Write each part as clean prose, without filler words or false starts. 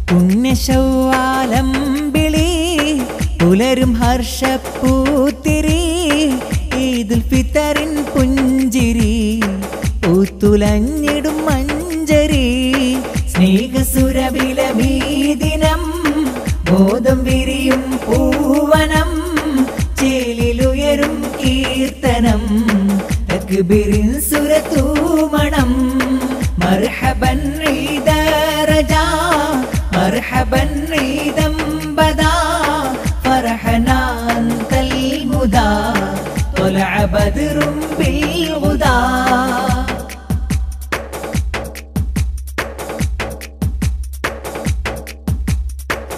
പുണ്യശൗവാലം വിളി പുലരും ഹർഷപ്പൂത്തിരി ഈദുൽ ഫിത്തറിൻ പുഞ്ചിരി പൂത്തുലഞ്ഞിടും മഞ്ചരി സ്നേഹസുരഭിലമീ ദിനം ബോധം വിരിയും പൂവനം ചേലിലുയരും കീർത്തനം തക്ബീറിൻ സുരതൂമണം മർഹബൻ ഈദ റജാ മർഹബൻ ഈദം ബദാ ഫർഹനാ അൻതൽ മുദാ طلع بدر بالغدا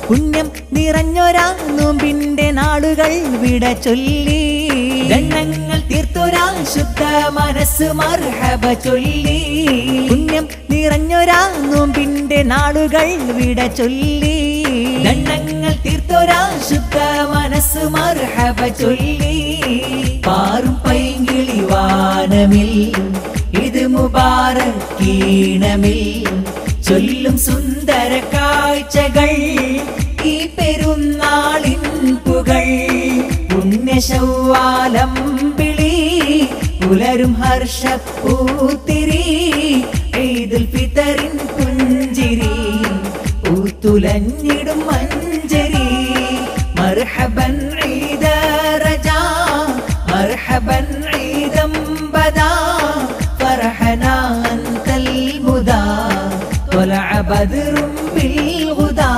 പുണ്യം നിറഞ്ഞൊരാ നോമ്പിന്റെ നാളുകൾ വിട ചൊല്ലി ഗണ്ണങ്ങൾ തീർത്തൊരാ ശുദ്ധ മനസ്സ് മർഹബ ചൊല്ലി പുണ്യം നിറഞ്ഞൊരാ നോമ്പിന്റെ നാളുകൾ വിട ചൊല്ലി ഗണ്ണങ്ങൾ തീർത്തൊരാ ശുദ്ധ മനസ്സ് മർഹബ ചൊല്ലി പാറും പൈങ്കിളി വാനമിൽ ഇത് മുബാറക്കീണമിൽ ചൊല്ലും സുന്ദര കാഴ്ചകൾ ഈ പെരുന്നാളിൻ പുകൾ പുണ്യശൗവാലം വിളി പുലരും ഹർഷപ്പൂത്തിരി ഈദുൽ ഫിത്തറിൻ പുഞ്ചിരി പൂത്തുലഞ്ഞിടും മഞ്ചരി മർഹബൻ ഈദ റജാ മർഹബൻ ഈദം ബദാ ഫർഹനാ അൻതൽ മുദാ طلع بدر بالغدا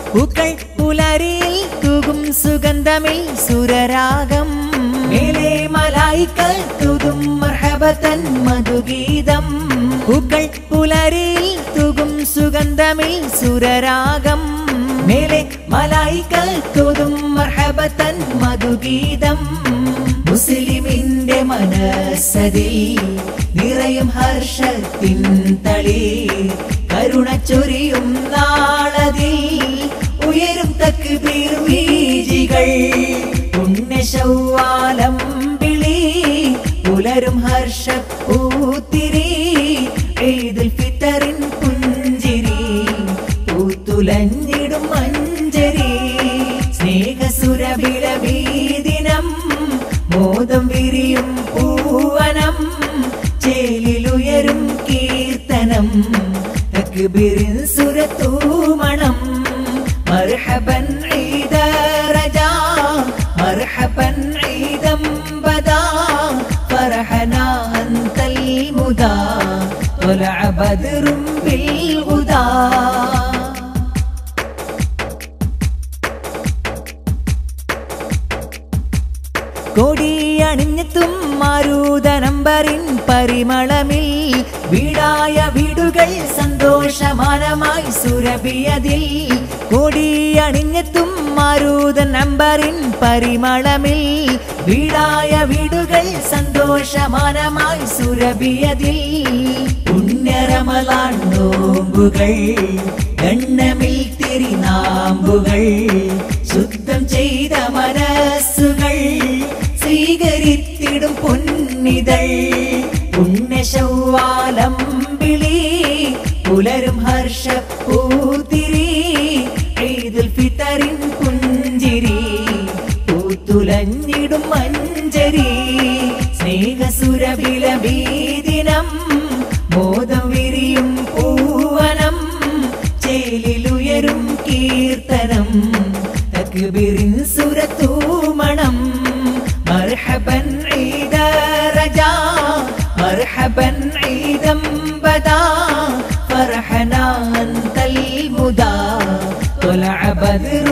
പൂക്കൾ പുലരിയിൽ തൂകും സുഗന്ധമിൽ സുരരാഗം മേലെ മലായിക്കൾ തൂകും മർഹബതൻ മധുഗീതം പൂക്കൾ പുലരിയിൽ തൂകും സുഗന്ധമിൽ സുരരാഗം മേലെ മലായിക്കൾ തൂകും മർഹബതൻ മധുഗീതം മുസ്ലിമിന്റെ മനസ്സതിൽ നിറയും ഹർഷത്തിൻ തളി കരുണ ചൊരിയും നാളതിൽ ഉയരും തക്ബീർ വീജികൾ പുണ്യശൗവാലം വിളി പുലരും ഹർഷപ്പൂത്തിരി ഈദുൽ ഫിത്തറിൻ പുഞ്ചിരി പൂത്തുലഞ്ഞിടും മഞ്ചരി സ്നേഹസുരഭിലമീ ദിനം ബോധം വിരിയും പൂവനം ചേലിലുയരും കീർത്തനം തക്ബീറിൻ സുരതൂമണം മർഹബൻ ഈദ റജാ മർഹബൻ ഈദം ബദാ ഫർഹനാ അൻതൽ മുദാ طلع بدر بالغدا കൊടിയണിഞ്ഞെത്തും മാരുതനമ്പറിൻ പരിമളമിൽ വീടായ വീടുകൾ സന്തോഷമാനമായി സുരഭിയതിൽ കൊടിയണിഞ്ഞെത്തും മാരുതനമ്പറിൻ പരിമളമിൽ വീടായ വീടുകൾ സന്തോഷമാനമായി സുരഭിയതിൽ പുണ്യറമളാൻ നോമ്പുകൾ ഗണ്ണമിൽ തിരുനാമ്പുകൾ ശുദ്ധം ചെയ്ത മനസ്സുകൾ സ്വീകരിത്തിടും പൊന്നിതൾ പുണ്യശൗവാലം വിളി പുലരും ഹർഷപ്പൂത്തിരി ഈദുൽ ഫിത്തറിൻ പുഞ്ചിരി പൂത്തുലഞ്ഞിടും മഞ്ചരി സ്നേഹസുരഭിലമീ ദിനം ബോധം വിരിയും പൂവനം ചേലിലുയരും കീർത്തനം തക്ബീറിൻ സുരതൂമണം മർഹബൻ ഈദ റജാ മർഹബൻ ഈദം ബദാ ഫർഹനാ അൻതൽ മുദാ طلع بدر